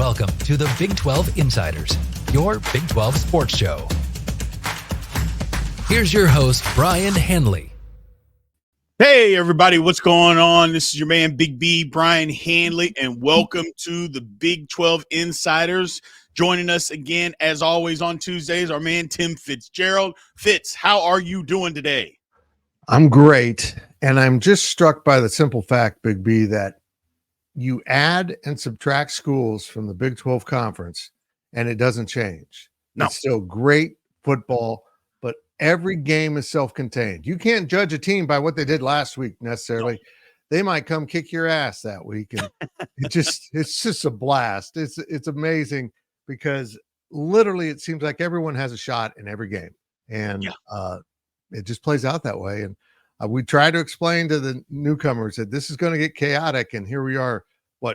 Welcome to the Big 12 Insiders, your Big 12 sports show. Here's your host, Brien Hanley. Hey, everybody, what's going on? This is your man, Big B, Brien Hanley, and welcome to the Big 12 Insiders. Joining us again, as always, on Tuesdays, our man, Tim Fitzgerald. Fitz, how are you doing today? I'm great, and I'm just struck by the simple fact, Big B, that you add and subtract schools from the Big 12 conference, and it doesn't change. No. It's still great football, but every game is self-contained. You can't judge a team by what they did last week necessarily. No. They might come kick your ass that week, and it's just a blast. It's amazing because literally it seems like everyone has a shot in every game, and it just plays out that way. And we try to explain to the newcomers that this is going to get chaotic, and here we are,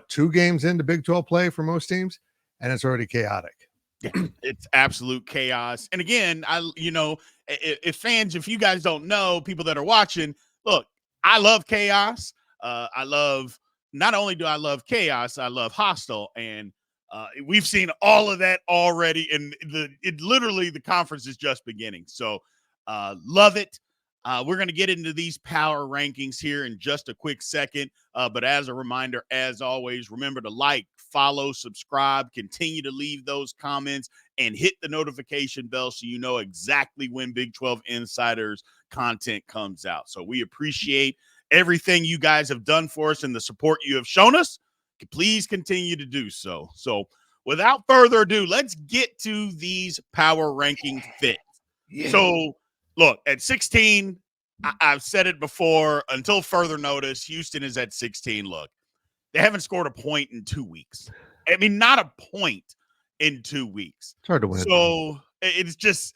2 games into Big 12 play for most teams, and it's already chaotic. Yeah, it's absolute chaos. And again, if fans, if you guys don't know, people that are watching, look, I love chaos. Not only do I love chaos, I love hostile, and we've seen all of that already, and the conference is just beginning. So love it. We're going to get into these power rankings here in just a quick second. But as a reminder, as always, remember to like, follow, subscribe, continue to leave those comments, and hit the notification bell so you know exactly when Big 12 Insiders content comes out. So we appreciate everything you guys have done for us and the support you have shown us. Please continue to do so. So without further ado, let's get to these power ranking fits. Yeah. So look, at 16, I've said it before, until further notice, Houston is at 16. Look, they haven't scored a point in 2 weeks. I mean, not a point in 2 weeks. It's hard to win. So it's just,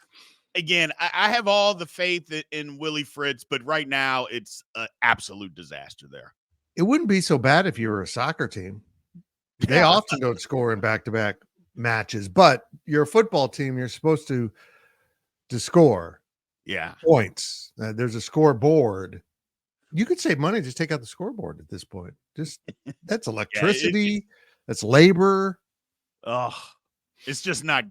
again, I have all the faith in Willie Fritz, but right now it's an absolute disaster there. It wouldn't be so bad if you were a soccer team. They often don't score in back-to-back matches, but you're a football team. You're supposed to score. Yeah. Points. There's a scoreboard. You could save money, just take out the scoreboard at this point. Just that's electricity. That's labor. Oh, it's just not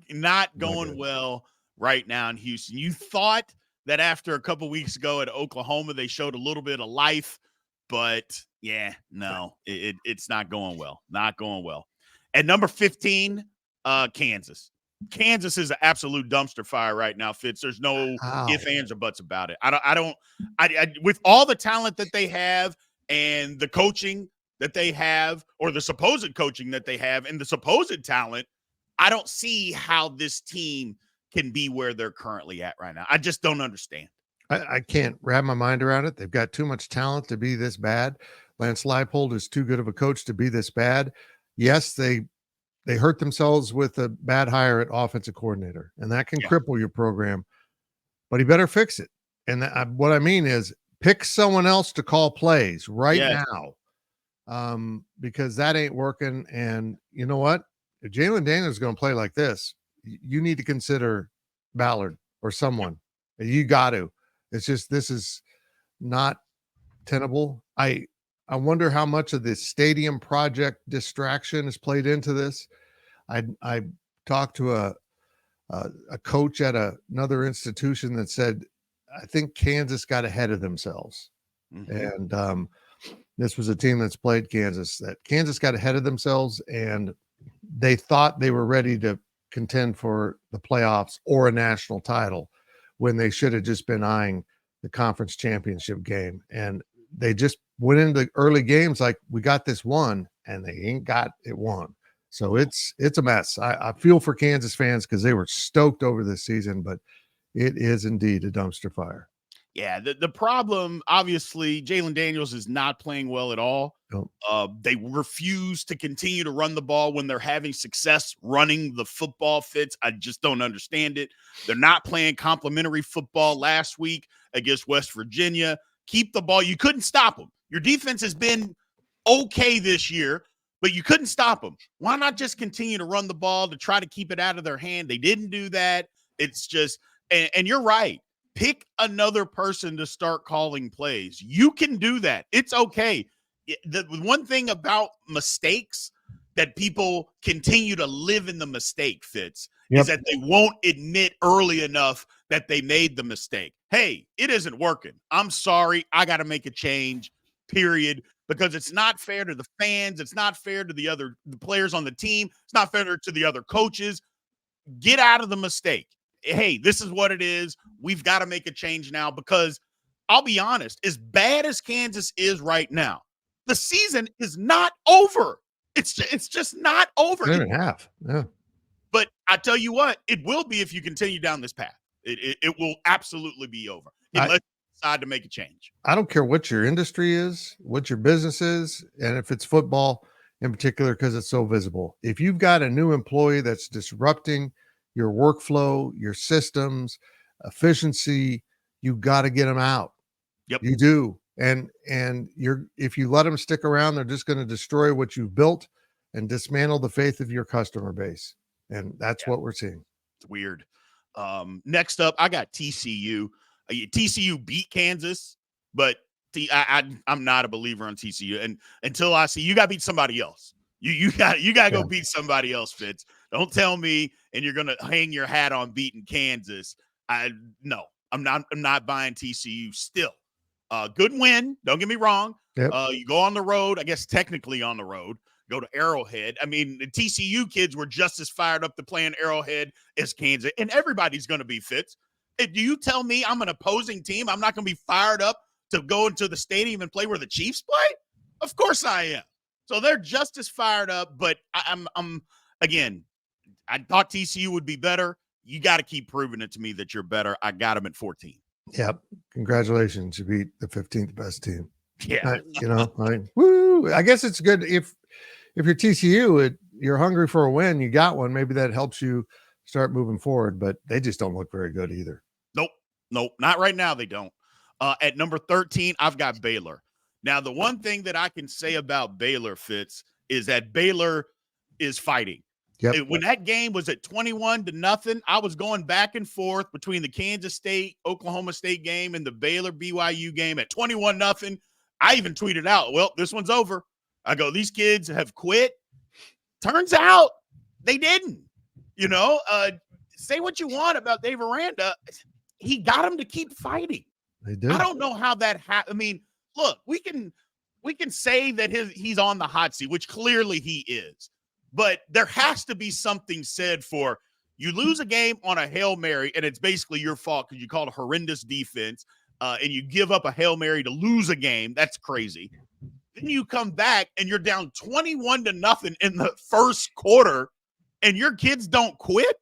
going well right now in Houston. You thought that after a couple weeks ago at Oklahoma, they showed a little bit of life, but it's not going well. Not going well. At number 15, Kansas. Kansas is an absolute dumpster fire right now, Fitz. There's no ifs, ands, or buts about it. I with all the talent that they have and the coaching that they have, or the supposed coaching that they have and the supposed talent, I don't see how this team can be where they're currently at right now. I just don't understand. I can't wrap my mind around it. They've got too much talent to be this bad. Lance Leipold is too good of a coach to be this bad. Yes, they hurt themselves with a bad hire at offensive coordinator, and that can cripple your program, but he better fix it. And what I mean is pick someone else to call plays now, because that ain't working. And you know what? If Jalen Daniels is going to play like this, you need to consider Ballard or someone. You got to. It's just, this is not tenable. I wonder how much of this stadium project distraction has played into this. I talked to a coach at another institution that said, I think Kansas got ahead of themselves. Mm-hmm. And this was a team that's played Kansas, that Kansas got ahead of themselves, and they thought they were ready to contend for the playoffs or a national title when they should have just been eyeing the conference championship game. And they just went into early games like, we got this one, and they ain't got it won. So it's a mess. I feel for Kansas fans because they were stoked over this season, but it is indeed a dumpster fire. Yeah, the problem, obviously, Jalen Daniels is not playing well at all. Nope. They refuse to continue to run the ball when they're having success running the football, Fits. I just don't understand it. They're not playing complimentary football last week against West Virginia. Keep the ball. You couldn't stop them. Your defense has been okay this year, but you couldn't stop them. Why not just continue to run the ball to try to keep it out of their hand? They didn't do that. It's just, and you're right. Pick another person to start calling plays. You can do that. It's okay. The one thing about mistakes that people continue to live in the mistake, Fitz, Yep. is that they won't admit early enough that they made the mistake. Hey, it isn't working. I'm sorry. I got to make a change, period, because it's not fair to the fans. It's not fair to the players on the team. It's not fair to the other coaches. Get out of the mistake. Hey, this is what it is. We've got to make a change now, because I'll be honest, as bad as Kansas is right now, the season is not over. It's just not over. 10.5. Yeah. But I tell you what, it will be if you continue down this path. It will absolutely be over unless you decide to make a change. I don't care what your industry is, what your business is, and if it's football in particular, because it's so visible. If you've got a new employee that's disrupting your workflow, your systems, efficiency, you got to get them out. Yep. You do. And if you let them stick around, they're just going to destroy what you've built and dismantle the faith of your customer base. And that's what we're seeing. It's weird. Next up, I got TCU. TCU beat Kansas, but I'm not a believer on TCU. And until I see you got to beat somebody else. You got to go beat somebody else, Fitz. Don't tell me and you're going to hang your hat on beating Kansas. No, I'm not buying TCU still. Good win. Don't get me wrong. Yep. You go on the road, I guess technically on the road, go to Arrowhead. I mean, the TCU kids were just as fired up to play in Arrowhead as Kansas, and everybody's going to be, Fitz. If you tell me I'm an opposing team, I'm not going to be fired up to go into the stadium and play where the Chiefs play? Of course I am. So they're just as fired up, but I'm again, I thought TCU would be better. You got to keep proving it to me that you're better. I got them at 14. Yep. Congratulations. You beat the 15th best team. Yeah. Woo. I guess it's good if you're TCU, you're hungry for a win, you got one. Maybe that helps you start moving forward, but they just don't look very good either. Nope. Not right now. They don't. At number 13, I've got Baylor. Now, the one thing that I can say about Baylor, Fitz, is that Baylor is fighting. Yep. When that game was at 21-0, I was going back and forth between the Kansas State, Oklahoma State game and the Baylor BYU game at 21-0. I even tweeted out, well, this one's over. I go, these kids have quit. Turns out they didn't. Say what you want about Dave Aranda. He got them to keep fighting. They did. I don't know how that happened. I mean, look, we can say that he's on the hot seat, which clearly he is. But there has to be something said for you lose a game on a Hail Mary, and it's basically your fault because you called a horrendous defense, and you give up a Hail Mary to lose a game. That's crazy. Then you come back, and you're down 21-0 in the first quarter, and your kids don't quit.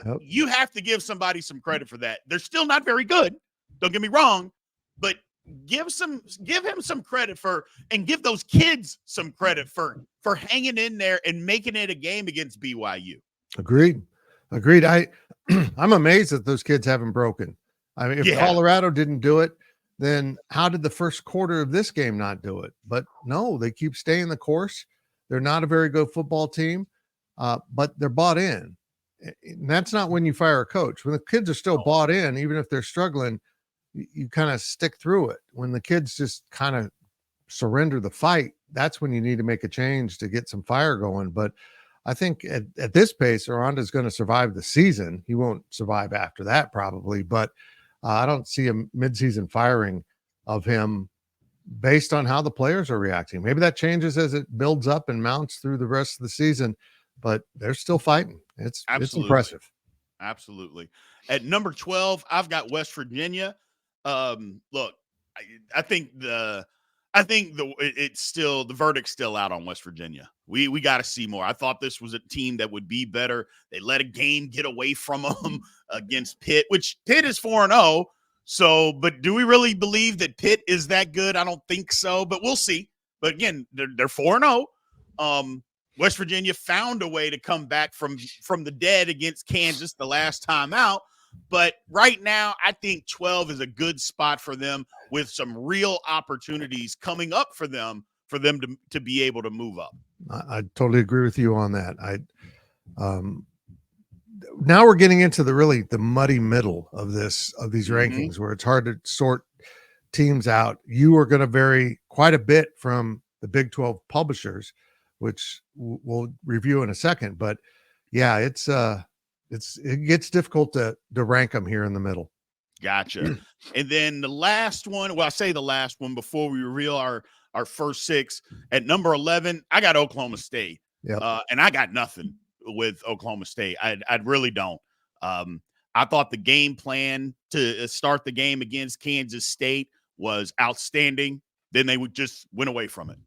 Yep. You have to give somebody some credit for that. They're still not very good. Don't get me wrong, but give him some credit and give those kids some credit for hanging in there and making it a game against BYU. Agreed. I'm amazed that those kids haven't broken. I mean, if Colorado didn't do it, then how did the first quarter of this game not do it? But no, they keep staying the course. They're not a very good football team, but they're bought in. And that's not when you fire a coach. When the kids are still bought in, even if they're struggling, you kind of stick through it. When the kids just kind of surrender the fight, that's when you need to make a change to get some fire going. But I think at this pace, Aranda's going to survive the season. He won't survive after that probably, but I don't see a midseason firing of him based on how the players are reacting. Maybe that changes as it builds up and mounts through the rest of the season, but they're still fighting. It's impressive. Absolutely. At number 12, I've got West Virginia. Look, I think it's still the verdict's still out on West Virginia. We got to see more. I thought this was a team that would be better. They let a game get away from them against Pitt, which Pitt is 4-0. So, but do we really believe that Pitt is that good? I don't think so, but we'll see. But again, they're 4-0. West Virginia found a way to come back from the dead against Kansas the last time out. But right now, I think 12 is a good spot for them with some real opportunities coming up for them to be able to move up. I totally agree with you on that. Now we're getting into the muddy middle of these rankings where it's hard to sort teams out. You are going to vary quite a bit from the Big 12 publishers which we'll review in a second. But yeah, it gets difficult to rank them here in the middle. Gotcha. And then the last one, well, I say the last one before we reveal our first six. At number 11, I got Oklahoma State. Yep. And I got nothing with Oklahoma State. I really don't. I thought the game plan to start the game against Kansas State was outstanding. Then they would just went away from it.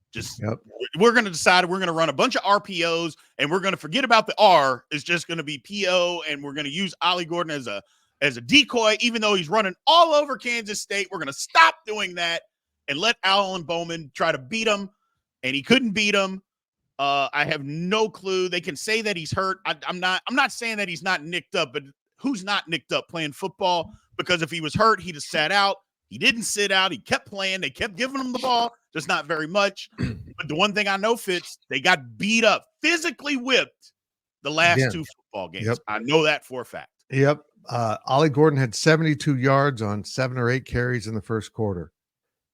We're going to decide we're going to run a bunch of RPOs and we're going to forget about the R. It's just going to be PO, and we're going to use Ollie Gordon as a decoy, even though he's running all over Kansas State. We're going to stop doing that and let Alan Bowman try to beat him, and he couldn't beat him. I have no clue. They can say that he's hurt. I'm not saying that he's not nicked up, but who's not nicked up playing football? Because if he was hurt, he'd have sat out. He didn't sit out. He kept playing. They kept giving him the ball, just not very much. But the one thing I know, Fitz, they got beat up, physically whipped the last two football games. Yep. I know that for a fact. Yep. Ollie Gordon had 72 yards on 7 or 8 carries in the first quarter.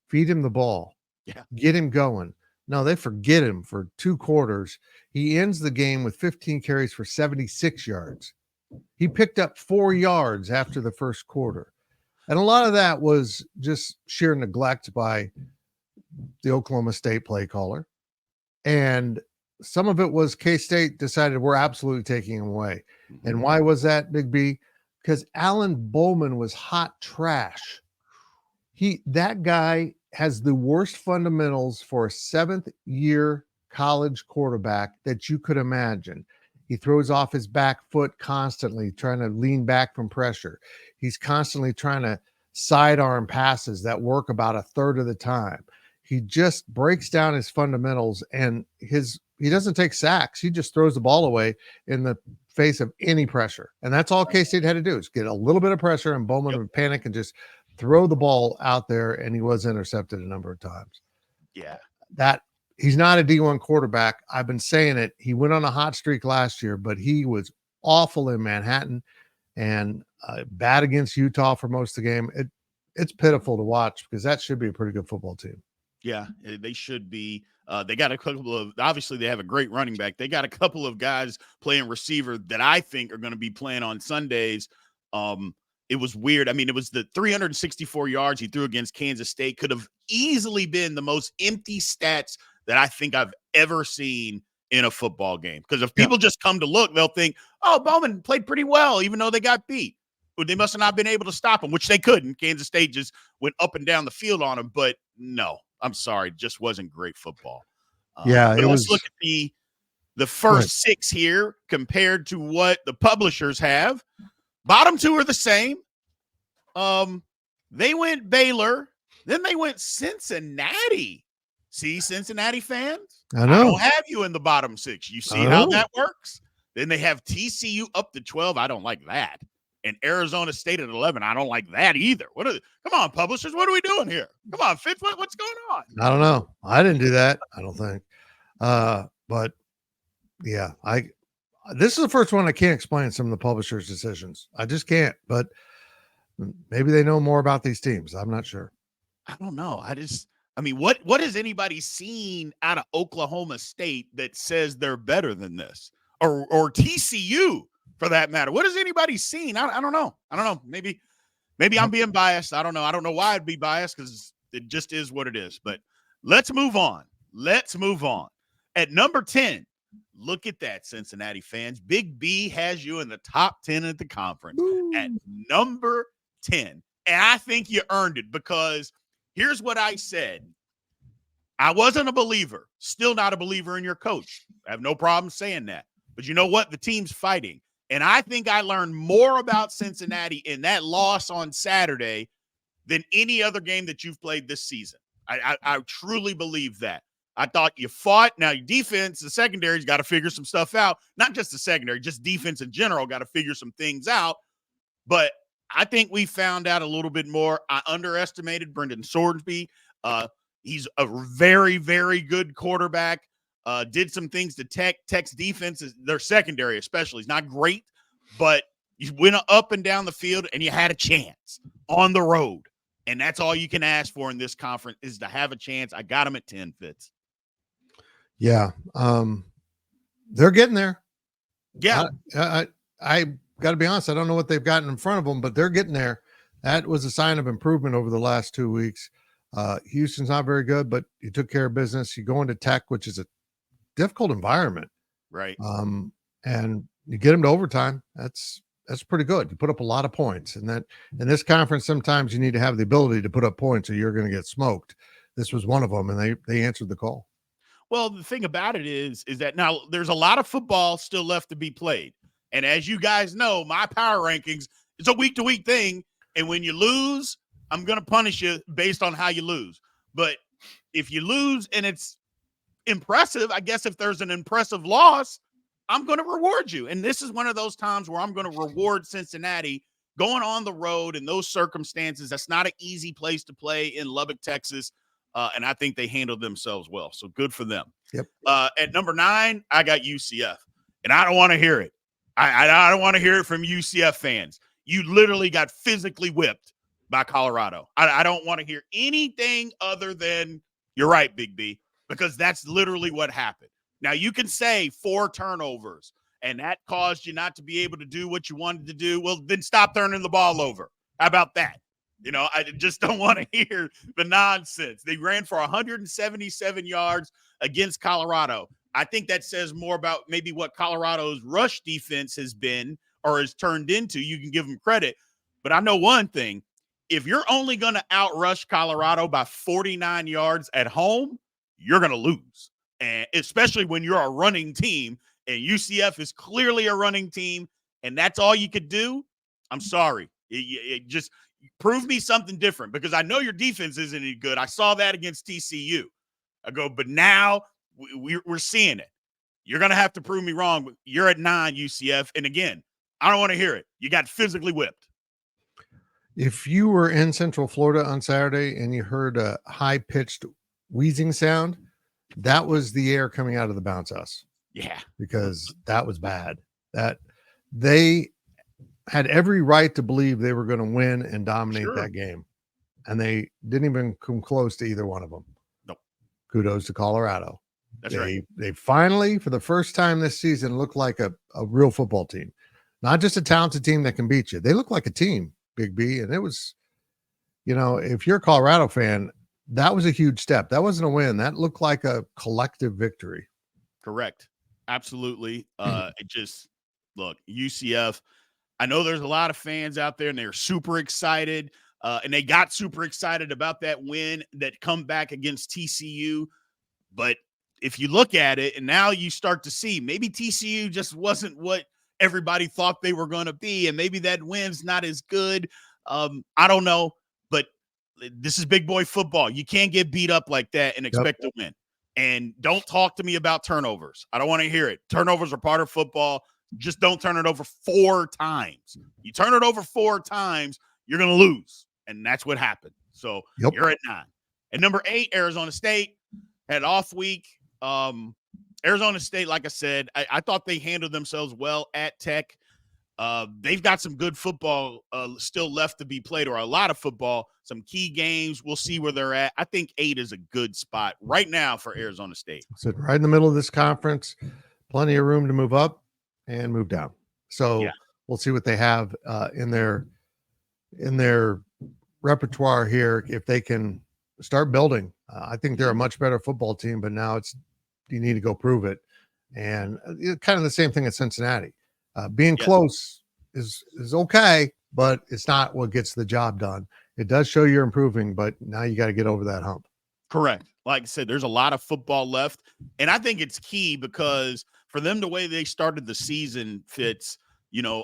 Feed him the ball. Yeah. Get him going. No, they forget him for 2 quarters. He ends the game with 15 carries for 76 yards. He picked up 4 yards after the first quarter. And a lot of that was just sheer neglect by the Oklahoma State play caller. And some of it was K-State decided we're absolutely taking him away. And why was that, Big B? Because Alan Bowman was hot trash. That guy has the worst fundamentals for a 7th-year college quarterback that you could imagine. He throws off his back foot constantly, trying to lean back from pressure. He's constantly trying to sidearm passes that work about a third of the time. He just breaks down his fundamentals, and he doesn't take sacks. He just throws the ball away in the face of any pressure. And that's all K-State had to do, is get a little bit of pressure, and Bowman would panic and just throw the ball out there, and he was intercepted a number of times. Yeah. He's not a D1 quarterback. I've been saying it. He went on a hot streak last year, but he was awful in Manhattan and bad against Utah for most of the game. It's pitiful to watch because that should be a pretty good football team. Yeah, they should be. They got a couple of, obviously they have a great running back. They got a couple of guys playing receiver that I think are going to be playing on Sundays. It was weird. I mean, it was the 364 yards he threw against Kansas State could have easily been the most empty stats that I think I've ever seen in a football game. Because if people just come to look, they'll think, oh, Bowman played pretty well, even though they got beat. But they must have not been able to stop him, which they couldn't. Kansas State just went up and down the field on him. But no, I'm sorry, it just wasn't great football. Let's look at the first 6 here compared to what the publishers have. Bottom 2 are the same. They went Baylor, then they went Cincinnati. See, Cincinnati fans? I know. I don't have you in the bottom 6. You see how that works? Then they have TCU up to 12. I don't like that. And Arizona State at 11. I don't like that either. Come on, publishers. What are we doing here? Come on, Fitz. What's going on? I don't know. I didn't do that. I don't think. But yeah, this is the first one I can't explain some of the publishers' decisions. I just can't. But maybe they know more about these teams. I'm not sure. I don't know. I mean, what has anybody seen out of Oklahoma State that says they're better than this, or TCU for that matter? What has anybody seen? I don't know. I don't know. Maybe I'm being biased. I don't know. I don't know why I'd be biased because it just is what it is. But let's move on. At number 10, look at that, Cincinnati fans. Big B has you in the top 10 at the conference. Ooh. At number 10. And I think you earned it because here's what I said. I wasn't a believer, still not a believer in your coach. I have no problem saying that. But you know what? The team's fighting. And I think I learned more about Cincinnati in that loss on Saturday than any other game that you've played this season. I truly believe that. I thought you fought. Now, your defense, the secondary's got to figure some stuff out. Not just the secondary, just defense in general got to figure some things out. But I think we found out a little bit more. I underestimated Brendan Sorsby. He's a very, very good quarterback. Did some things to Tech's defense, their secondary especially. He's not great, but you went up and down the field and you had a chance on the road. And that's all you can ask for in this conference is to have a chance. I got him at 10, Fitz. Yeah. They're getting there. Yeah. I got to be honest. I don't know what they've gotten in front of them, but they're getting there. That was a sign of improvement over the last 2 weeks. Houston's not very good, but you took care of business. You go into Tech, which is a difficult environment. Right. And you get them to overtime. That's pretty good. You put up a lot of points, and that in this conference, sometimes you need to have the ability to put up points, or you're going to get smoked. This was one of them, and they answered the call. Well, the thing about it is that now there's a lot of football still left to be played. And as you guys know, my power rankings, it's a week-to-week thing. And when you lose, I'm going to punish you based on how you lose. But if you lose and it's impressive, I guess if there's an impressive loss, I'm going to reward you. And this is one of those times where I'm going to reward Cincinnati going on the road in those circumstances. That's not an easy place to play in Lubbock, Texas. And I think they handled themselves well. So good for them. Yep. At number 9, I got UCF. And I don't want to hear it. I don't want to hear it from UCF fans. You literally got physically whipped by Colorado. I don't want to hear anything other than you're right, Big B, because that's literally what happened. Now, you can say 4 turnovers, and that caused you not to be able to do what you wanted to do. Well, then stop turning the ball over. How about that? I just don't want to hear the nonsense. They ran for 177 yards against Colorado. I think that says more about maybe what Colorado's rush defense has been or has turned into. You can give them credit. But I know one thing. If you're only going to outrush Colorado by 49 yards at home, you're going to lose. And especially when you're a running team, and UCF is clearly a running team, and that's all you could do, I'm sorry. It just prove me something different, because I know your defense isn't any good. I saw that against TCU. I go, but now we're seeing it. You're going to have to prove me wrong. But you're at 9, UCF. And again, I don't want to hear it. You got physically whipped. If you were in Central Florida on Saturday and you heard a high-pitched wheezing sound, that was the air coming out of the bounce house. Yeah. Because that was bad. That they had every right to believe they were going to win and dominate that game. And they didn't even come close to either one of them. Nope. Kudos to Colorado. That's right. They finally, for the first time this season, look like a real football team. Not just a talented team that can beat you. They look like a team, Big B. And it was, if you're a Colorado fan, that was a huge step. That wasn't a win. That looked like a collective victory. Correct. Absolutely. It just, look, UCF, I know there's a lot of fans out there and they're super excited. And they got super excited about that win, that comeback against TCU. But if you look at it, and now you start to see maybe TCU just wasn't what everybody thought they were going to be. And maybe that win's not as good. I don't know. But this is big boy football. You can't get beat up like that and expect to win. And don't talk to me about turnovers. I don't want to hear it. Turnovers are part of football. Just don't turn it over 4 times. You turn it over 4 times, you're going to lose. And that's what happened. So you're at 9. At number 8, Arizona State had off week. Arizona State, like I said, I thought they handled themselves well at Tech. They've got some good football still left to be played, or a lot of football, some key games. We'll see where they're at. I think 8 is a good spot right now for Arizona State. So right in the middle of this conference, plenty of room to move up and move down. So we'll see what they have in their repertoire here, if they can start building. I think they're a much better football team, but now you need to go prove it. And kind of the same thing at Cincinnati. Being close is okay, but it's not what gets the job done. It does show you're improving, but now you got to get over that hump. Correct. Like I said, there's a lot of football left. And I think it's key, because for them, the way they started the season, Fitz,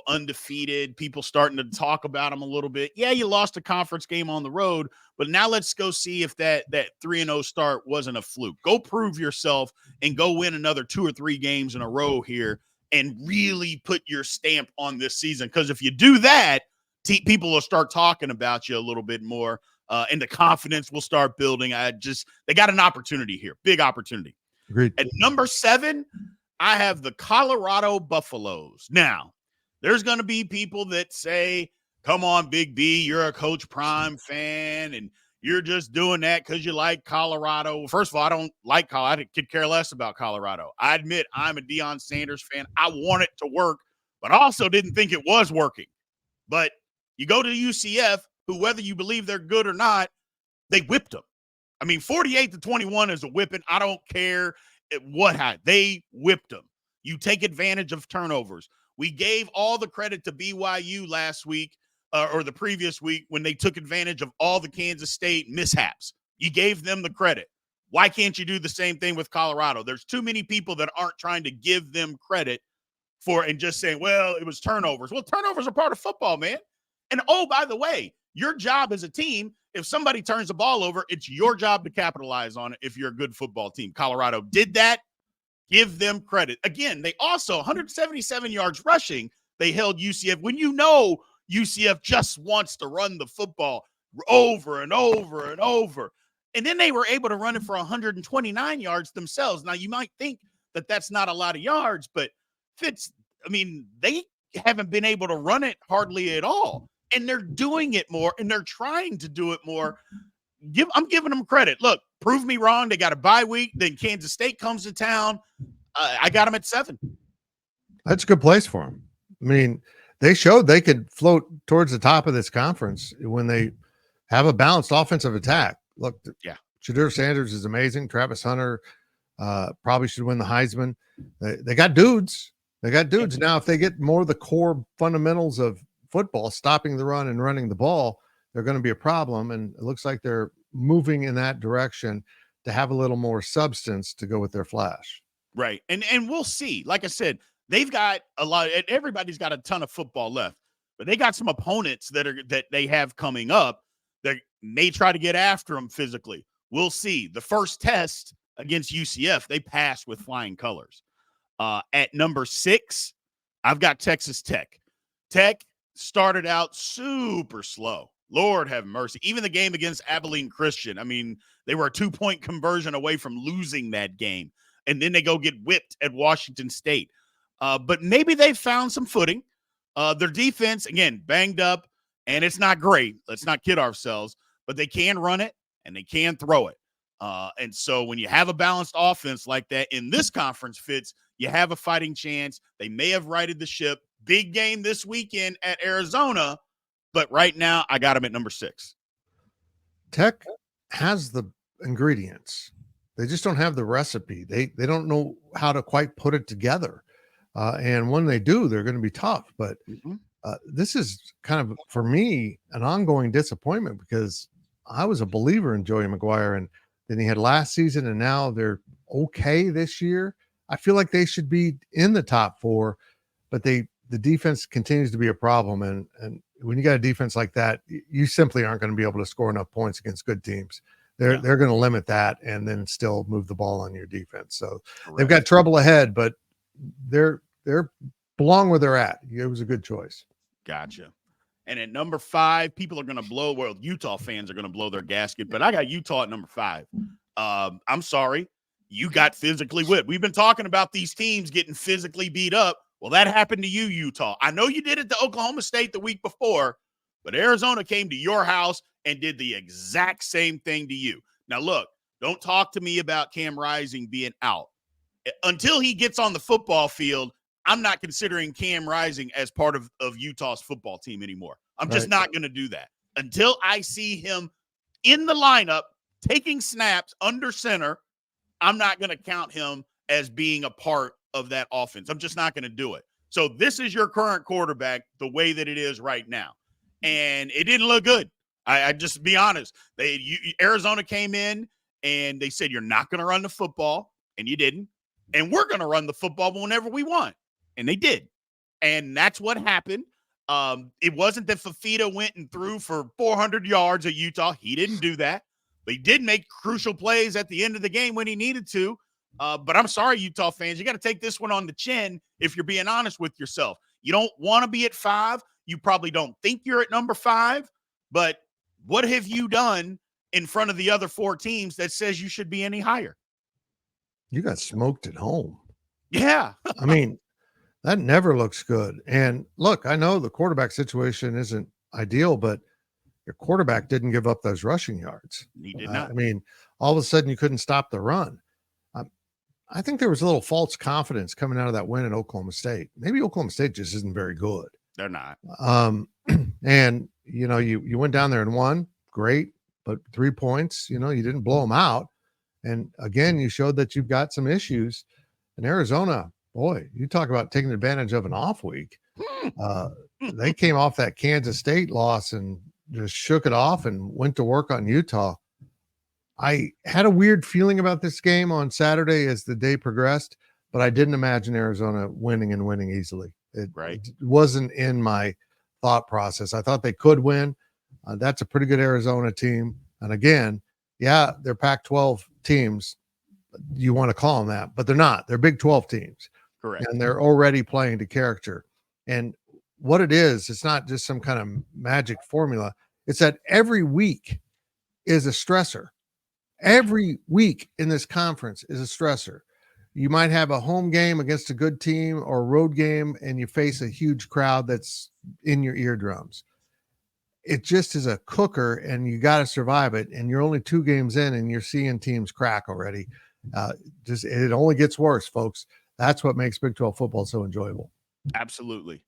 undefeated, people starting to talk about them a little bit. Yeah, you lost a conference game on the road, but now let's go see if that 3-0 start wasn't a fluke. Go prove yourself and go win another 2 or 3 games in a row here and really put your stamp on this season. Because if you do that, people will start talking about you a little bit more, and the confidence will start building. They got an opportunity here, big opportunity. Agreed. At number 7, I have the Colorado Buffaloes. Now, there's going to be people that say, come on, Big B, you're a Coach Prime fan, and you're just doing that because you like Colorado. First of all, I don't like Colorado. I could care less about Colorado. I admit I'm a Deion Sanders fan. I want it to work, but I also didn't think it was working. But you go to UCF, who, whether you believe they're good or not, they whipped them. I mean, 48-21 is a whipping. I don't care what happened. They whipped them. You take advantage of turnovers. We gave all the credit to BYU last week or the previous week when they took advantage of all the Kansas State mishaps. You gave them the credit. Why can't you do the same thing with Colorado? There's too many people that aren't trying to give them credit for and just saying, well, it was turnovers. Well, turnovers are part of football, man. And, oh, by the way, your job as a team, if somebody turns the ball over, it's your job to capitalize on it if you're a good football team. Colorado did that. Give them credit. Again, they also, 177 yards rushing, they held UCF. When you know UCF just wants to run the football over and over and over. And then they were able to run it for 129 yards themselves. Now, you might think that that's not a lot of yards, but they haven't been able to run it hardly at all. And they're doing it more, and they're trying to do it more. I'm giving them credit. Look, prove me wrong. They got a bye week. Then Kansas State comes to town. I got them at 7. That's a good place for them. I mean, they showed they could float towards the top of this conference when they have a balanced offensive attack. Look, yeah, Shadur Sanders is amazing. Travis Hunter probably should win the Heisman. They got dudes. They got dudes. Yeah. Now, if they get more of the core fundamentals of football, stopping the run and running the ball, they're going to be a problem. And it looks like they're moving in that direction to have a little more substance to go with their flash. Right. And we'll see. Like I said, they've got a lot. Everybody's got a ton of football left, but they got some opponents that they have coming up that may try to get after them physically. We'll see. The first test against UCF, they passed with flying colors. At number 6, I've got Texas Tech. Tech started out super slow. Lord have mercy. Even the game against Abilene Christian, I mean, they were a 2-point conversion away from losing that game. And then they go get whipped at Washington State. But maybe they found some footing. Their defense, again, banged up, and it's not great. Let's not kid ourselves. But they can run it, and they can throw it. And so when you have a balanced offense like that in this conference, Fitz, you have a fighting chance. They may have righted the ship. Big game this weekend at Arizona. But right now, I got them at number 6. Tech has the ingredients. They just don't have the recipe. They don't know how to quite put it together. And when they do, they're going to be tough. But this is kind of, for me, an ongoing disappointment because I was a believer in Joey McGuire, and then he had last season, and now they're okay this year. I feel like they should be in the top 4, but the defense continues to be a problem. And when you got a defense like that, you simply aren't going to be able to score enough points against good teams. They're going to limit that and then still move the ball on your defense. So they've got trouble ahead, but they're belong where they're at. It was a good choice. Gotcha. And at number 5, people are going to Utah fans are going to blow their gasket, but I got Utah at number 5. I'm sorry. You got physically whipped. We've been talking about these teams getting physically beat up. Well, that happened to you, Utah. I know you did it to Oklahoma State the week before, but Arizona came to your house and did the exact same thing to you. Now, look, don't talk to me about Cam Rising being out. Until he gets on the football field, I'm not considering Cam Rising as part of Utah's football team anymore. I'm just not going to do that. Until I see him in the lineup, taking snaps under center, I'm not going to count him as being a part of that offense. I'm just not going to do it. So this is your current quarterback the way that it is right now. And it didn't look good. I just be honest. Arizona came in and they said, you're not going to run the football, and you didn't. And we're going to run the football whenever we want. And they did. And that's what happened. It wasn't that Fafita went and threw for 400 yards at Utah. He didn't do that. But he did make crucial plays at the end of the game when he needed to. But I'm sorry, Utah fans. You got to take this one on the chin if you're being honest with yourself. You don't want to be at 5. You probably don't think you're at number 5. But what have you done in front of the other 4 teams that says you should be any higher? You got smoked at home. Yeah. I mean, that never looks good. And look, I know the quarterback situation isn't ideal, but your quarterback didn't give up those rushing yards. He did not. I mean, all of a sudden you couldn't stop the run. I think there was a little false confidence coming out of that win in Oklahoma State. Maybe Oklahoma State just isn't very good. They're not. And you went down there and won, great, but 3 points, you didn't blow them out. And again, you showed that you've got some issues. In Arizona, boy, you talk about taking advantage of an off week. They came off that Kansas State loss and just shook it off and went to work on Utah. I had a weird feeling about this game on Saturday as the day progressed, but I didn't imagine Arizona winning easily. It wasn't in my thought process. I thought they could win. That's a pretty good Arizona team. And again, yeah, they're Pac-12 teams. You want to call them that, but they're not. They're Big 12 teams. Correct. And they're already playing to character. And what it is, it's not just some kind of magic formula. It's that every week is a stressor. Every week in this conference is a stressor. You might have a home game against a good team or a road game, and you face a huge crowd that's in your eardrums. It just is a cooker, and you got to survive it. And you're only 2 games in, and you're seeing teams crack already. It only gets worse, folks. That's what makes Big 12 football so enjoyable. Absolutely.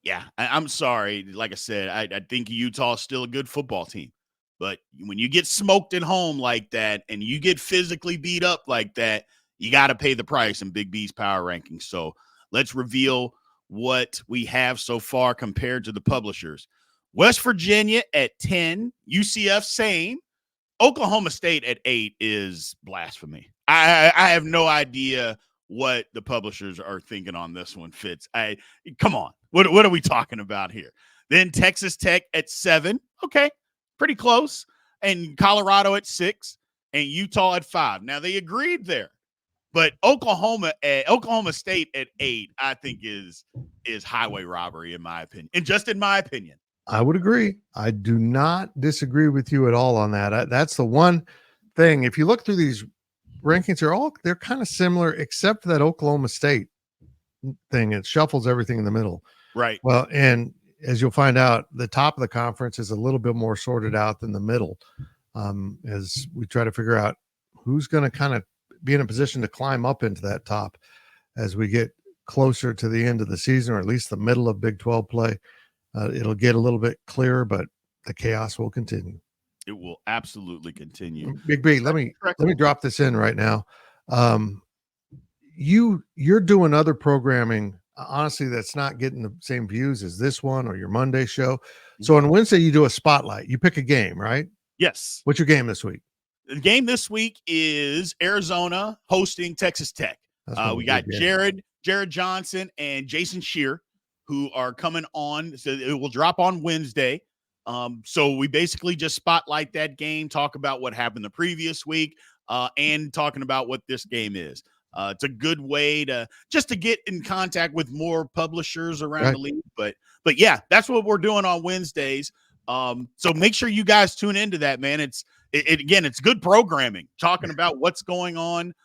Yeah, I'm sorry. Like I said, I think Utah's still a good football team. But when you get smoked at home like that and you get physically beat up like that, you got to pay the price in Big B's power rankings. So let's reveal what we have so far compared to the publishers. West Virginia at 10, UCF same. Oklahoma State at 8 is blasphemy. I have no idea what the publishers are thinking on this one, Fitz. Come on. What are we talking about here? Then Texas Tech at 7. Okay. Pretty close. And Colorado at 6 and Utah at 5. Now they agreed there, but Oklahoma State at 8, I think is highway robbery in my opinion. And just in my opinion. I would agree. I do not disagree with you at all on that. That's the one thing. If you look through these rankings, they're kind of similar, except for that Oklahoma State thing. It shuffles everything in the middle. Right. Well, and as you'll find out, the top of the conference is a little bit more sorted out than the middle, as we try to figure out who's going to kind of be in a position to climb up into that top as we get closer to the end of the season, or at least the middle of Big 12 play. It'll get a little bit clearer, but the chaos will continue. It will absolutely continue. Big B, let me drop this in right now. You're doing other programming, honestly, that's not getting the same views as this one or your Monday show. So on Wednesday, you do a spotlight. You pick a game, right? Yes. What's your game this week? The game this week is Arizona hosting Texas Tech. We got Jared Johnson and Jason Shear, who are coming on. So it will drop on Wednesday. So we basically just spotlight that game, talk about what happened the previous week, and talking about what this game is. It's a good way to get in contact with more publishers around the league. But yeah, that's what we're doing on Wednesdays. So make sure you guys tune into that, man. It's good programming, talking about what's going on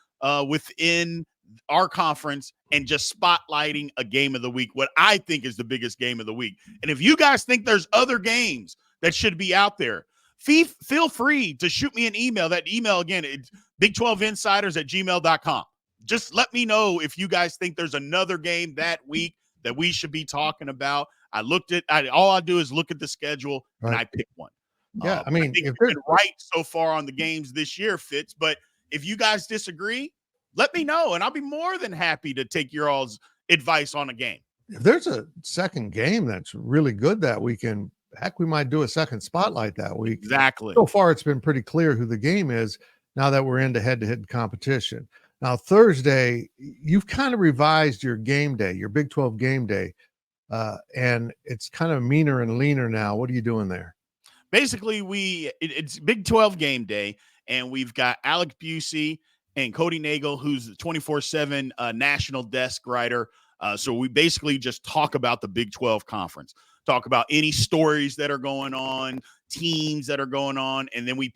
within our conference and just spotlighting a game of the week, what I think is the biggest game of the week. And if you guys think there's other games that should be out there, feel free to shoot me an email. That email, again, it's big12insiders@gmail.com. Just let me know if you guys think there's another game that week that we should be talking about. All I do is look at the schedule and I pick one. Yeah, I mean, if you've been right so far on the games this year, Fitz, but if you guys disagree, let me know, and I'll be more than happy to take your all's advice on a game. If there's a second game that's really good that weekend, heck, we might do a second spotlight that week. Exactly. So far, it's been pretty clear who the game is now that we're into head-to-head competition. Now, Thursday, you've kind of revised your game day, your Big 12 game day, and it's kind of meaner and leaner now. What are you doing there? Basically, it's Big 12 game day, and we've got Alex Busey and Cody Nagel, who's the 24/7 national desk writer. So we basically just talk about the Big 12 conference, talk about any stories that are going on, teams that are going on, and then we've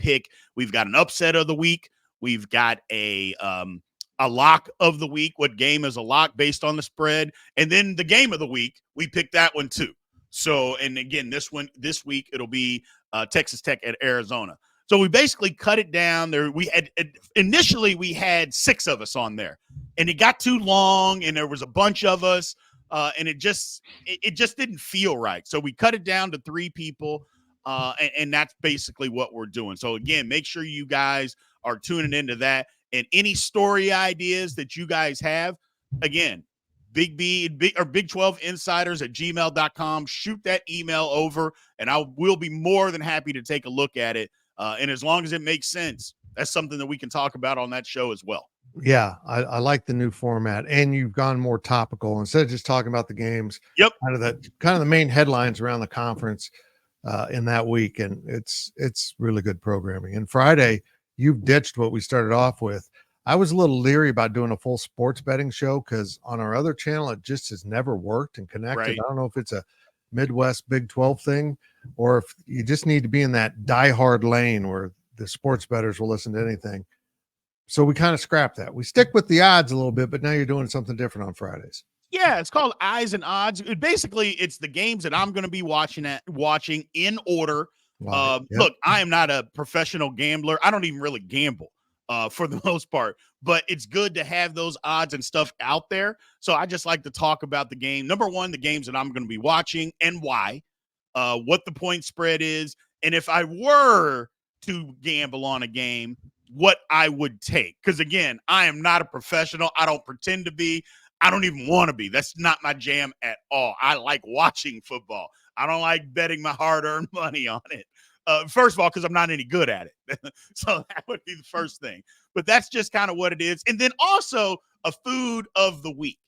got an upset of the week. We've got a lock of the week. What game is a lock based on the spread? And then the game of the week, we pick that one too. So, and again, this week it'll be Texas Tech at Arizona. So we basically cut it down there. Initially we had 6 of us on there, and it got too long, and there was a bunch of us, and it just didn't feel right. So we cut it down to 3 people, and that's basically what we're doing. So again, make sure you guys are tuning into that, and any story ideas that you guys have, again, Big 12 insiders at gmail.com. Shoot that email over, and I will be more than happy to take a look at it. And as long as it makes sense, that's something that we can talk about on that show as well. Yeah, I like the new format, and you've gone more topical instead of just talking about the games. Yep. Kind of the main headlines around the conference in that week, and it's really good programming. And Friday, you've ditched what we started off with. I was a little leery about doing a full sports betting show because on our other channel, it just has never worked and connected. Right. I don't know if it's a Midwest Big 12 thing or if you just need to be in that diehard lane where the sports bettors will listen to anything. So we kind of scrapped that. We stick with the odds a little bit, but now you're doing something different on Fridays. Yeah, it's called Eyes and Odds. Basically, it's the games that I'm going to be watching in order. Wow. Yep. Look, I am not a professional gambler. I don't even really gamble for the most part, but it's good to have those odds and stuff out there. So I just like to talk about the game. Number one, the games that I'm going to be watching and why, what the point spread is, and if I were to gamble on a game, what I would take. Because again, I am not a professional. I don't pretend to be. I don't even want to be. That's not my jam at all. I like watching football. I don't like betting my hard-earned money on it. First of all, because I'm not any good at it. So that would be the first thing. But that's just kind of what it is. And then also a food of the week.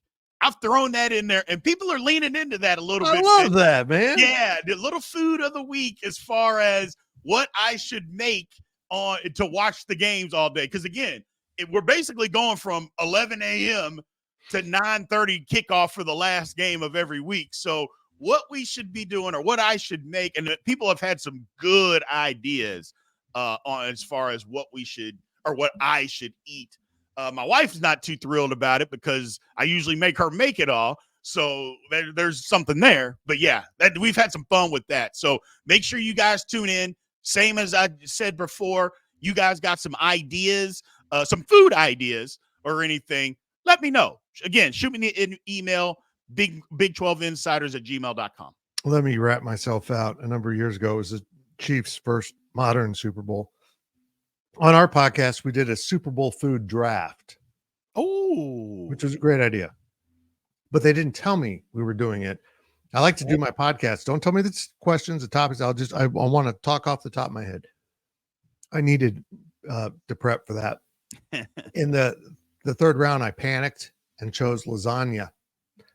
I've thrown that in there, and people are leaning into that a little bit. I love that, man. Yeah, the little food of the week as far as what I should make to watch the games all day. Because, again, we're basically going from 11 a.m. to 9:30 kickoff for the last game of every week. So what we should be doing or what I should make, and people have had some good ideas on as far as what we should or what I should eat. My wife's not too thrilled about it because I usually make her make it all. So there's something there. But, yeah, we've had some fun with that. So make sure you guys tune in. Same as I said before, you guys got some ideas, some food ideas or anything, let me know. Again, shoot me an email, big12insiders at gmail.com. Let me wrap myself out. A number of years ago, it was the Chiefs' first modern Super Bowl. On our podcast, we did a Super Bowl food draft. Oh, which was a great idea. But they didn't tell me we were doing it. I like to do my podcast. Don't tell me the questions, the topics. I want to talk off the top of my head. I needed to prep for that. In the third round, I panicked and chose lasagna.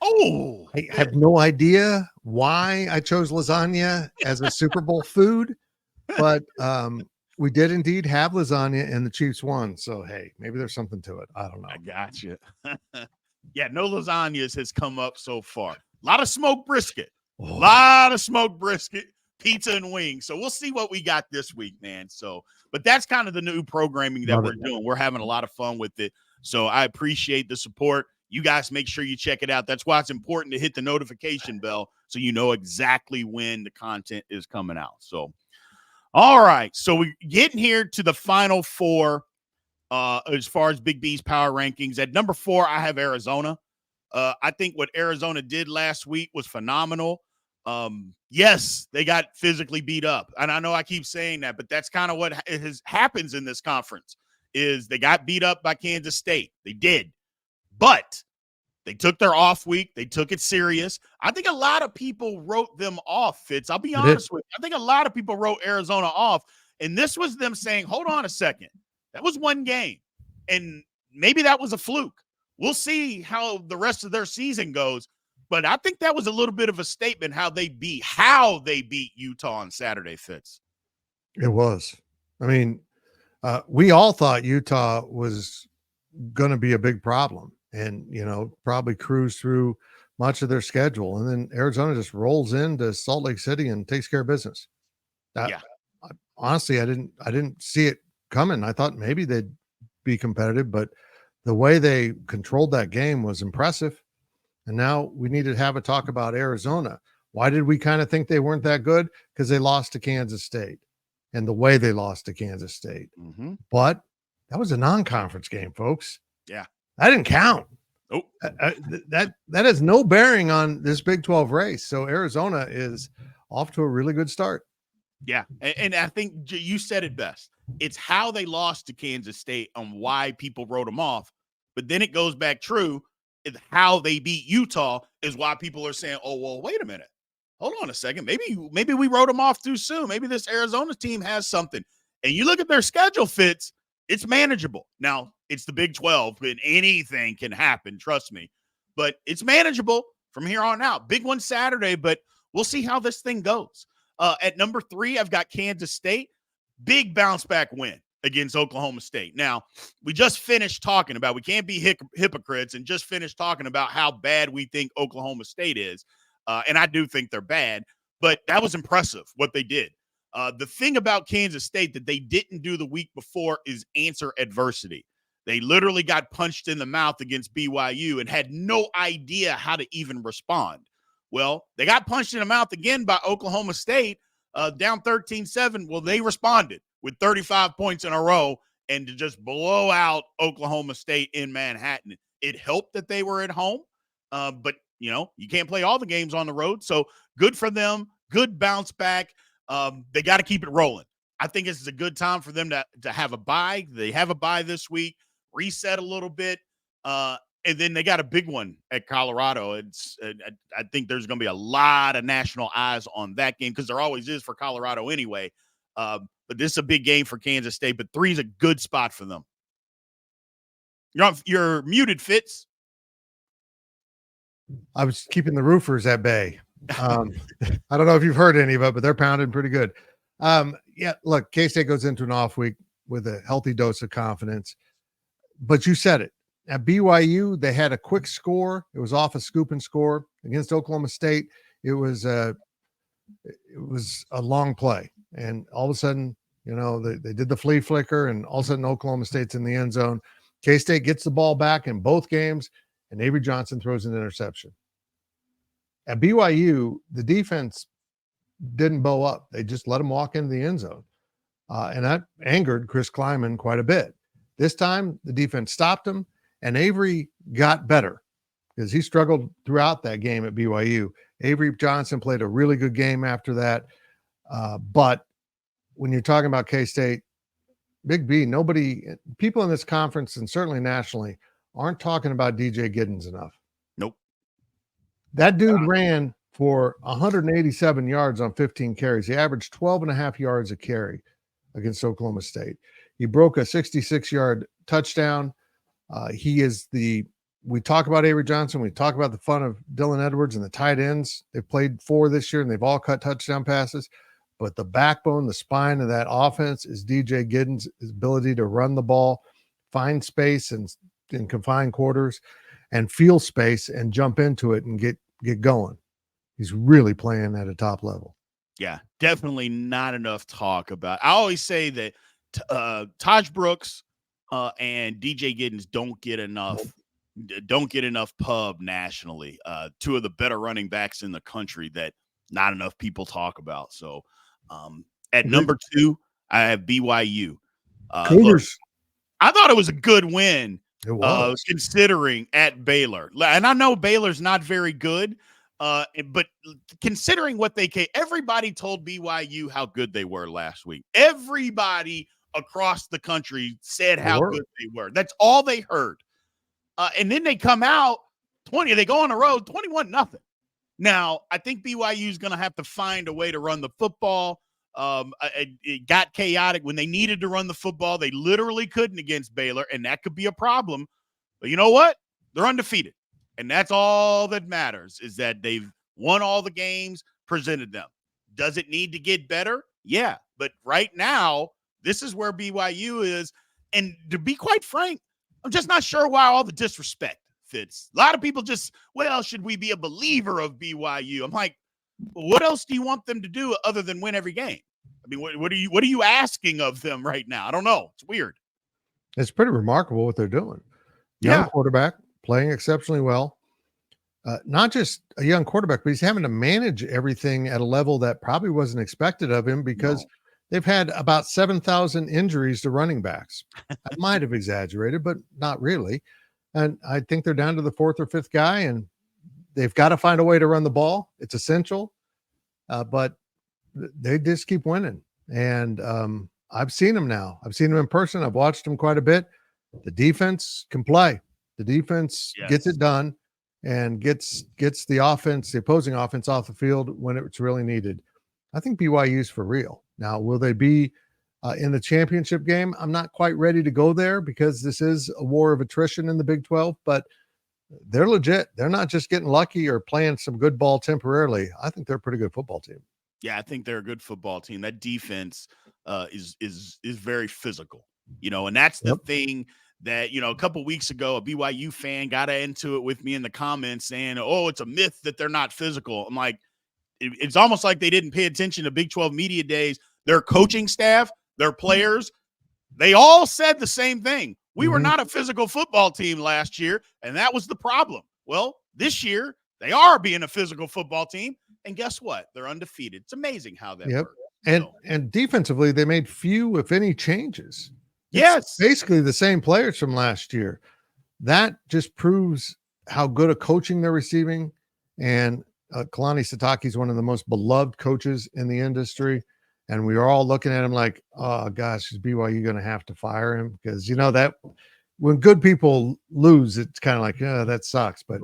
Oh, I have no idea why I chose lasagna as a Super Bowl food, but we did indeed have lasagna and the Chiefs won. So, hey, maybe there's something to it. I don't know. I got you. Yeah, no lasagnas has come up so far. A lot of smoked brisket. A lot of smoked brisket, pizza and wings. So we'll see what we got this week, man. So, but that's kind of the new programming that we're doing. We're having a lot of fun with it. So I appreciate the support. You guys make sure you check it out. That's why it's important to hit the notification bell so you know exactly when the content is coming out. So, all right. So we're getting here to the final four as far as Big B's power rankings. At number 4, I have Arizona. I think what Arizona did last week was phenomenal. Yes, they got physically beat up. And I know I keep saying that, but that's kind of what happens in this conference is they got beat up by Kansas State. They did. But they took their off week. They took it serious. I think a lot of people wrote them off, Fitz. I'll be honest with you. I think a lot of people wrote Arizona off. And this was them saying, hold on a second. That was one game. And maybe that was a fluke. We'll see how the rest of their season goes. But I think that was a little bit of a statement how they beat Utah on Saturday, Fitz. It was. I mean, we all thought Utah was going to be a big problem and, probably cruise through much of their schedule. And then Arizona just rolls into Salt Lake City and takes care of business. Honestly, I didn't see it coming. I thought maybe they'd be competitive, but the way they controlled that game was impressive. And now we need to have a talk about Arizona. Why did we kind of think they weren't that good? Because they lost to Kansas State and the way they lost to Kansas State. Mm-hmm. But that was a non-conference game, folks. Yeah. That didn't count. Oh, that has no bearing on this Big 12 race. So Arizona is off to a really good start. Yeah, and I think you said it best. It's how they lost to Kansas State and why people wrote them off. But then it goes back true. It's how they beat Utah is why people are saying, oh, well, wait a minute. Hold on a second. Maybe we wrote them off too soon. Maybe this Arizona team has something. And you look at their schedule, Fitz, it's manageable. Now, it's the Big 12, and anything can happen, trust me. But it's manageable from here on out. Big one Saturday, but we'll see how this thing goes. At number 3, I've got Kansas State. Big bounce back win against Oklahoma State. Now, we just finished talking about, we can't be hypocrites and just finished talking about how bad we think Oklahoma State is. And I do think they're bad, but that was impressive what they did. The thing about Kansas State that they didn't do the week before is answer adversity. They literally got punched in the mouth against BYU and had no idea how to even respond. Well, they got punched in the mouth again by Oklahoma State, down 13-7. Well, they responded with 35 points in a row and to just blow out Oklahoma State in Manhattan. It helped that they were at home, but, you know, you can't play all the games on the road. So good for them. Good bounce back. They got to keep it rolling. I think this is a good time for them to have a bye. They have a bye this week, reset a little bit, and then they got a big one at Colorado. I think there's going to be a lot of national eyes on that game because there always is for Colorado anyway. But this is a big game for Kansas State, but 3 is a good spot for them. You're muted, Fitz. I was keeping the roofers at bay. I don't know if you've heard any of it, but they're pounding pretty good. Yeah, look, K-State goes into an off week with a healthy dose of confidence. But you said it. At BYU, they had a quick score. It was off a scoop and score. Against Oklahoma State, it was a long play. And all of a sudden, you know, they did the flea flicker, and all of a sudden Oklahoma State's in the end zone. K-State gets the ball back in both games, and Avery Johnson throws an interception. At BYU, the defense didn't bow up. They just let him walk into the end zone. And that angered Chris Kleiman quite a bit. This time, the defense stopped him, and Avery got better because he struggled throughout that game at BYU. Avery Johnson played a really good game after that. But when you're talking about K-State, Big B, people in this conference and certainly nationally aren't talking about DJ Giddens enough. Nope. That dude ran for 187 yards on 15 carries. He averaged 12.5 yards a carry against Oklahoma State. He broke a 66-yard touchdown. We talk about Avery Johnson. We talk about the fun of Dylan Edwards and the tight ends. They've played 4 this year, and they've all cut touchdown passes. But the backbone, the spine of that offense is DJ Giddens' ability to run the ball, find space in confined quarters, and feel space and jump into it and get going. He's really playing at a top level. Yeah, definitely not enough talk about. I always say that Taj Brooks and DJ Giddens don't get enough pub nationally. 2 of the better running backs in the country that not enough people talk about. So at number 2, I have BYU. Look, I thought it was a good win. It was. Considering at Baylor. And I know Baylor's not very good, but considering what everybody told BYU how good they were last week. Everybody across the country said how good they were. That's all they heard. And then they come out they go on the road 21-0. Now, I think BYU is going to have to find a way to run the football. It got chaotic when they needed to run the football. They literally couldn't against Baylor, and that could be a problem. But you know what? They're undefeated, and that's all that matters is that they've won all the games presented them. Does it need to get better? Yeah, but right now, this is where BYU is. And to be quite frank, I'm just not sure why all the disrespect, Fitz. A lot of people should we be a believer of BYU? I'm like, what else do you want them to do other than win every game? I mean, what are you asking of them right now? I don't know. It's weird. It's pretty remarkable what they're doing. Young quarterback playing exceptionally well. not just a young quarterback, but he's having to manage everything at a level that probably wasn't expected of him because they've had about 7,000 injuries to running backs. I might have exaggerated, but not really. And I think they're down to the fourth or fifth guy, and they've got to find a way to run the ball. It's essential, but they just keep winning. And I've seen them now. I've seen them in person. I've watched them quite a bit. The defense can play. The defense gets it done and gets the offense, the opposing offense, off the field when it's really needed. I think BYU's for real. Now, will they be in the championship game? I'm not quite ready to go there because this is a war of attrition in the Big 12, but they're legit. They're not just getting lucky or playing some good ball temporarily. I think they're a pretty good football team. Yeah, I think they're a good football team. That defense is very physical, and that's the thing that, a couple weeks ago, a BYU fan got into it with me in the comments saying, oh, it's a myth that they're not physical. I'm like, it's almost like they didn't pay attention to Big 12 media days. Their coaching staff, their players, they all said the same thing. We were not a physical football team last year, and that was the problem. Well, this year, they are being a physical football team, and guess what? They're undefeated. It's amazing how that works. And defensively, they made few, if any, changes. Yes. Basically the same players from last year. That just proves how good a coaching they're receiving. And Kalani Sitake is one of the most beloved coaches in the industry. And we are all looking at him like, oh, gosh, is BYU going to have to fire him? Because, that when good people lose, it's kind of like, oh, that sucks. But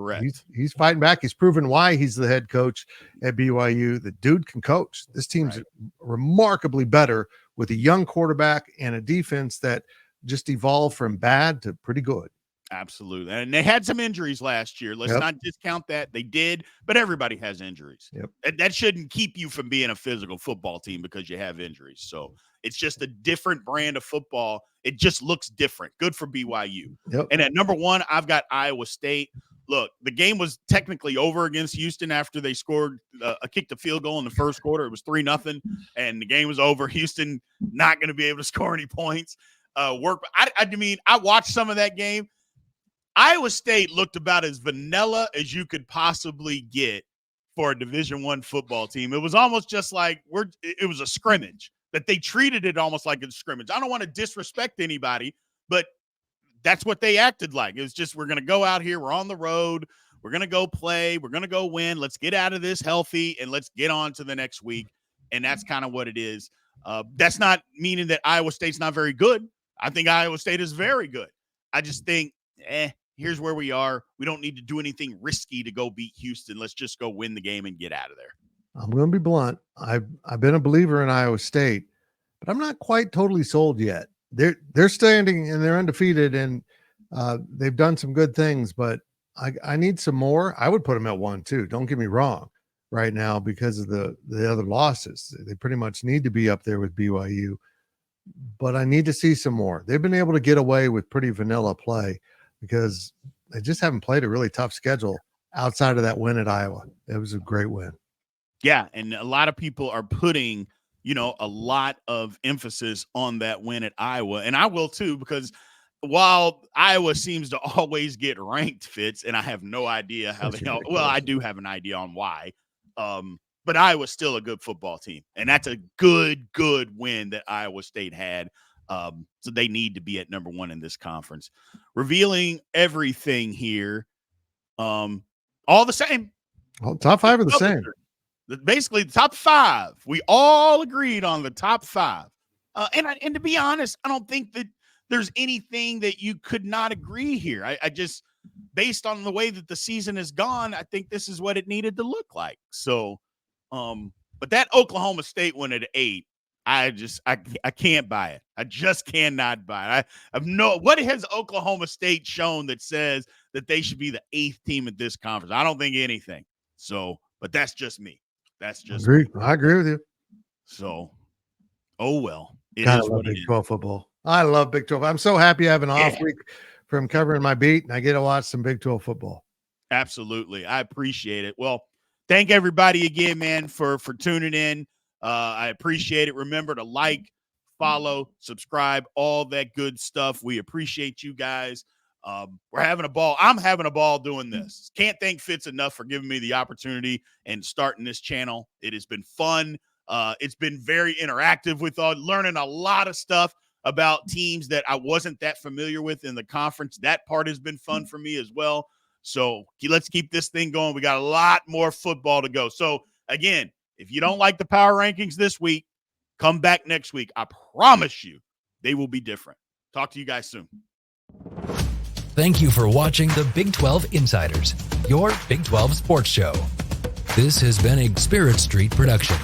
he's fighting back. He's proven why he's the head coach at BYU. The dude can coach. This team's remarkably better with a young quarterback and a defense that just evolved from bad to pretty good. Absolutely. And they had some injuries last year. Let's not discount that. They did, but everybody has injuries. That shouldn't keep you from being a physical football team because you have injuries. So it's just a different brand of football. It just looks different. Good for BYU. And at number 1, I've got Iowa State. Look, the game was technically over against Houston after they scored kicked a field goal in the first quarter. It was 3-0, and the game was over. Houston not going to be able to score any points. I watched some of that game. Iowa State looked about as vanilla as you could possibly get for a Division I football team. It was almost just like it was a scrimmage, that they treated it almost like a scrimmage. I don't want to disrespect anybody, but that's what they acted like. It was just, we're going to go out here. We're on the road. We're going to go play. We're going to go win. Let's get out of this healthy and let's get on to the next week. And that's kind of what it is. That's not meaning that Iowa State's not very good. I think Iowa State is very good. I just think, here's where we are. We don't need to do anything risky to go beat Houston. Let's just go win the game and get out of there. I'm going to be blunt. I've been a believer in Iowa State, but I'm not quite totally sold yet. They're standing and they're undefeated, and they've done some good things, but I need some more. I would put them at 1 too. Don't get me wrong right now because of the other losses. They pretty much need to be up there with BYU, but I need to see some more. They've been able to get away with pretty vanilla play because they just haven't played a really tough schedule outside of that win at Iowa. It was a great win. Yeah, and a lot of people are putting, a lot of emphasis on that win at Iowa. And I will too, because while Iowa seems to always get ranked, Fitz, and I have no idea how I do have an idea on why. But Iowa's still a good football team. And that's a good win that Iowa State had. So they need to be at number 1 in this conference. Revealing everything here. All the same. Well, top 5 are the same. Basically, the top 5. We all agreed on the top 5. And to be honest, I don't think that there's anything that you could not agree here. I just, based on the way that the season has gone, I think this is what it needed to look like. So, but that Oklahoma State one at 8, I can't buy it. I just cannot buy it. What has Oklahoma State shown that says that they should be the 8th team at this conference? I don't think anything. So, but that's just me. That's just me. I agree with you. So, oh well. It is what Big 12 football. I love Big 12. I'm so happy I have an off week from covering my beat, and I get to watch some Big 12 football. Absolutely. I appreciate it. Well, thank everybody again, man, for tuning in. I appreciate it. Remember to like, follow, subscribe, all that good stuff. We appreciate you guys. We're having a ball. I'm having a ball doing this. Can't thank Fitz enough for giving me the opportunity and starting this channel. It has been fun. It's been very interactive with learning a lot of stuff about teams that I wasn't that familiar with in the conference. That part has been fun for me as well. So let's keep this thing going. We got a lot more football to go. So again, if you don't like the power rankings this week, come back next week. I promise you they will be different. Talk to you guys soon. Thank you for watching the Big 12 Insiders, your Big 12 sports show. This has been a Spirit Street production.